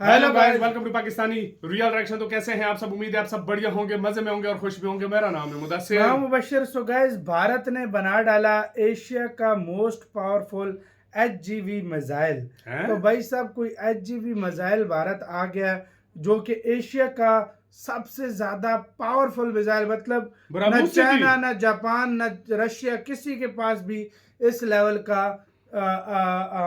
Hello guys, welcome to Pakistani real reaction. तो कैसे हैं आप सब? उम्मीद है आप सब बढ़िया होंगे, मजे में होंगे और खुश भी होंगे। मेरा नाम है मुदस्सिर। मैं मुबशिर। सो गाइस, भारत ने बना डाला एशिया का मोस्ट पावरफुल एचजीवी मिसाइल। तो भाई साहब, कोई एचजीवी मिसाइल भारत आ गया जो कि एशिया का सबसे ज्यादा पावरफुल मिसाइल, मतलब न चाइना न जापान न रशिया, किसी के पास भी इस लेवल का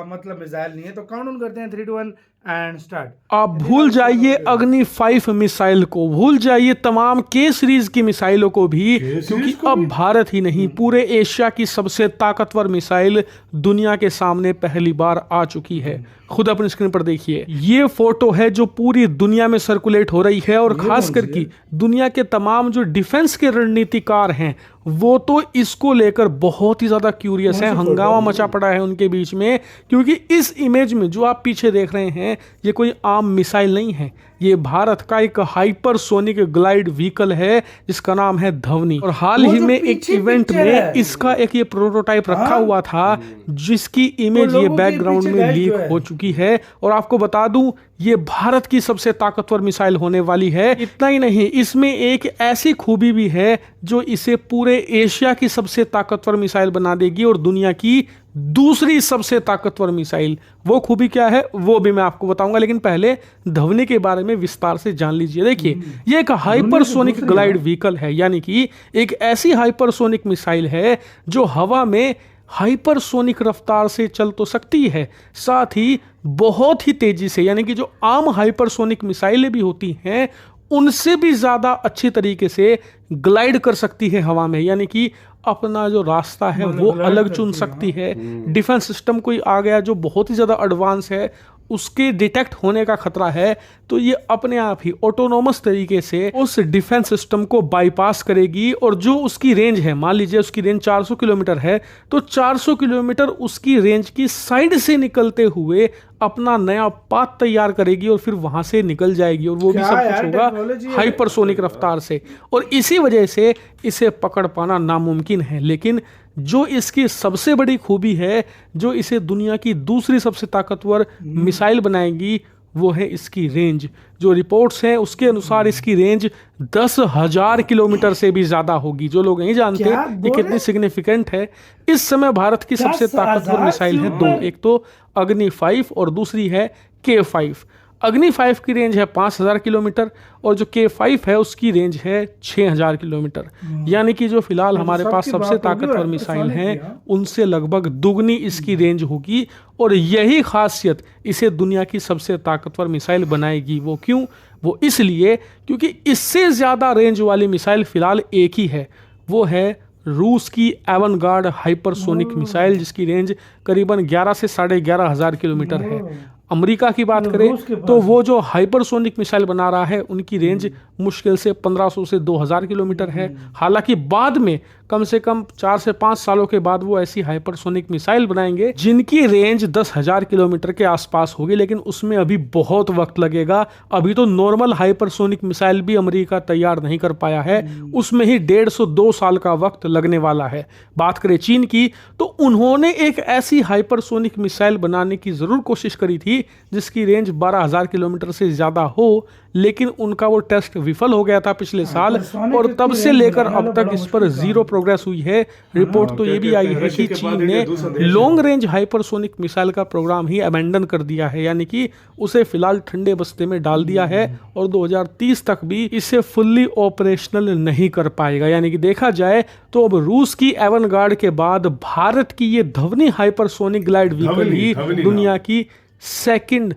मतलब मिसाइल नहीं है। तो काउंट डाउन करते हैं 3 2 1 एंड स्टार्ट। आप भूल जाइए अग्नि 5 मिसाइल को, भूल जाइए तमाम के सीरीज की मिसाइलों को भी, क्योंकि अब भारत ही नहीं पूरे एशिया की सबसे ताकतवर मिसाइल दुनिया के सामने पहली बार आ चुकी है। खुद अपनी स्क्रीन पर देखिए, ये फोटो है जो पूरी दुनिया में सर्कुलेट हो रही है और खास करके दुनिया के तमाम जो डिफेंस के रणनीतिकार हैं वो तो इसको लेकर बहुत ही ज्यादा क्यूरियस है। हंगामा मचा पड़ा है उनके बीच में, क्योंकि इस इमेज में जो आप पीछे देख रहे हैं ये कोई आम मिसाइल नहीं है, ये भारत का एक हाइपरसोनिक ग्लाइड व्हीकल है जिसका नाम है धवनी। और हाल ही में एक इवेंट में इसका एक ये प्रोटोटाइप रखा हुआ था जिसकी इमेज ये बैकग्राउंड में लीक हो चुकी है। और आपको बता दूं ये भारत की सबसे ताकतवर मिसाइल होने वाली है। इतना ही नहीं, इसमें एक ऐसी खूबी भी है जो इसे पूरे एशिया की सबसे ताकतवर मिसाइल बना देगी और दुनिया की दूसरी सबसे ताकतवर मिसाइल। वो खूबी क्या है वो भी मैं आपको बताऊंगा, लेकिन पहले धवनी के बारे में विस्तार से जान लीजिए। देखिए, ये एक हाइपरसोनिक ग्लाइड व्हीकल है, यानी कि एक ऐसी हाइपरसोनिक मिसाइल है जो हवा में हाइपरसोनिक रफ्तार से चल तो सकती है, साथ ही बहुत ही तेजी से, यानी कि जो आम हाइपरसोनिक मिसाइलें भी होती हैं उनसे भी ज्यादा अच्छी तरीके से ग्लाइड कर सकती है हवा में, यानी कि अपना जो रास्ता है वो अलग चुन सकती है। डिफेंस सिस्टम कोई आ गया जो बहुत ही ज्यादा एडवांस है, उसके डिटेक्ट होने का खतरा है तो ये अपने आप ही ऑटोनोमस तरीके से उस डिफेंस सिस्टम को बाईपास करेगी। और जो उसकी रेंज है, मान लीजिए उसकी रेंज 400 किलोमीटर है, तो 400 किलोमीटर उसकी रेंज की साइड से निकलते हुए अपना नया पाथ तैयार करेगी और फिर वहां से निकल जाएगी, और वो भी सब कुछ होगा हाइपरसोनिक रफ्तार से। और इसी वजह से इसे पकड़ पाना नामुमकिन है। लेकिन जो इसकी सबसे बड़ी खूबी है, जो इसे दुनिया की दूसरी सबसे ताकतवर मिसाइल बनाएगी, वो है इसकी रेंज। जो रिपोर्ट्स हैं उसके अनुसार इसकी रेंज 10,000 किलोमीटर से भी ज्यादा होगी। जो लोग नहीं जानते ये कितनी सिग्निफिकेंट है। इस समय भारत की सबसे ताकतवर मिसाइल है दो, एक तो अग्नि 5 और दूसरी है K5। अग्नि 5 की रेंज है 5,000 किलोमीटर और जो K5 है उसकी रेंज है 6,000 किलोमीटर। यानी कि जो फिलहाल हमारे पास सबसे ताकतवर मिसाइल हैं उनसे लगभग दुगनी इसकी रेंज होगी। और यही खासियत इसे दुनिया की सबसे ताकतवर मिसाइल बनाएगी। वो क्यों? वो इसलिए क्योंकि इससे ज़्यादा रेंज वाली मिसाइल फिलहाल एक ही है, वो है रूस की एवनगार्ड हाइपरसोनिक मिसाइल, जिसकी रेंज करीबन 11 से 11,500 किलोमीटर है। अमेरिका की बात करें तो वो जो हाइपरसोनिक मिसाइल बना रहा है उनकी रेंज मुश्किल से 1500 से 2000 किलोमीटर है। हालांकि बाद में कम से कम 4 से 5 सालों के बाद वो ऐसी हाइपरसोनिक मिसाइल बनाएंगे जिनकी रेंज 10,000 किलोमीटर के आसपास होगी, लेकिन उसमें अभी बहुत वक्त लगेगा। अभी तो नॉर्मल हाइपरसोनिक मिसाइल भी अमेरिका तैयार नहीं कर पाया है, उसमें ही 150-2 साल का वक्त लगने वाला है। बात करें चीन की तो उन्होंने एक ऐसी हाइपरसोनिक मिसाइल बनाने की जरूर कोशिश करी थी जिसकी रेंज 12,000 किलोमीटर से ज्यादा हो, लेकिन उनका वो टेस्ट विफल हो गया था पिछले साल, और तब से लेकर अब तक इस पर जीरो प्रोग्रेस हुई है। रिपोर्ट तो ये भी आई है कि चीन ने लॉन्ग रेंज हाइपरसोनिक मिसाइल का प्रोग्राम ही अबेंडन कर दिया है, यानी कि उसे फिलहाल ठंडे बस्ते में डाल दिया है और 2030 तक भी इसे फुल्ली ऑपरेशनल नहीं कर पाएगा। यानी कि देखा जाए तो अब रूस की एवनगार्ड के बाद भारत की ये धवनी हाइपरसोनिक ग्लाइड व्हीकल ही दुनिया की second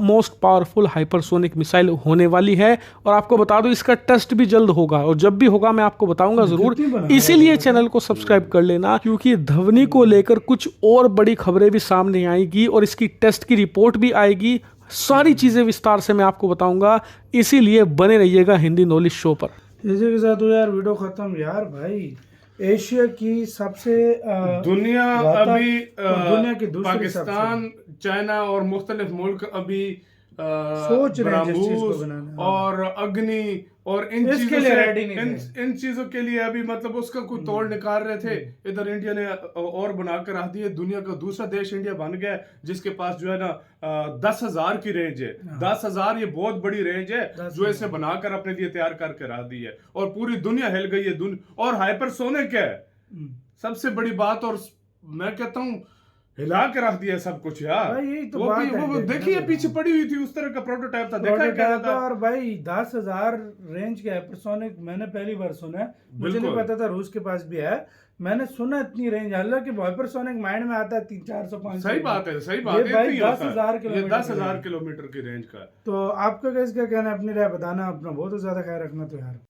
most powerful hypersonic missile होने वाली है। और आपको बता दूं इसका टेस्ट भी जल्द होगा, और जब भी होगा मैं आपको बताऊंगा जरूर। इसीलिए चैनल को सब्सक्राइब कर लेना, क्योंकि धवनी को लेकर कुछ और बड़ी खबरें भी सामने आएगी और इसकी टेस्ट की रिपोर्ट भी आएगी। सारी चीजें विस्तार से मैं आपको बताऊंगा, इसीलिए बने रहिएगा हिंदी नॉलेज शो पर। इसी के साथ यार वीडियो खत्म। यार भाई, एशिया की सबसे दुनिया अभी दुनिया की पाकिस्तान, चाइना और मुख्तलिफ मुल्क अभी सोच रहे हैं ब्रह्मोस और अग्नि और इन इसके चीजों लिए से रेडी नहीं इन चीजों के लिए अभी मतलब उसका कोई तोड़ निकाल रहे थे। इधर इंडिया ने और बनाकर रख दिए, दुनिया का दूसरा देश इंडिया बन गया जिसके पास जो है ना 10,000 की रेंज है। 10,000 ये बहुत बड़ी रेंज है जो इसने बनाकर अपने लिए तैयार करके रख दी है और पूरी दुनिया हिल गई है। और हाइपरसोनिक है सबसे बड़ी बात, और मैं कहता हूँ हिला के रख दिया सब कुछ यार। भाई यही तो वो बात भी है, वो देखिए पीछे पड़ी हुई थी, उस तरह का प्रोटोटाइप था, देखा क्या था। और भाई 10,000 रेंज के हाइपरसोनिक मैंने पहली बार सुना है, मुझे नहीं पता था रूस के पास भी है। मैंने सुना इतनी रेंज, हालांकि हाइपरसोनिक माइंड में आता है 300-400-500। सही बात है, सही बात है। भाई 10,000 किलोमीटर, 10,000 किलोमीटर की रेंज का। तो आपका कैसे क्या कहना है, अपनी राय बताना, अपना बहुत ज्यादा ख्याल रखना तो यार।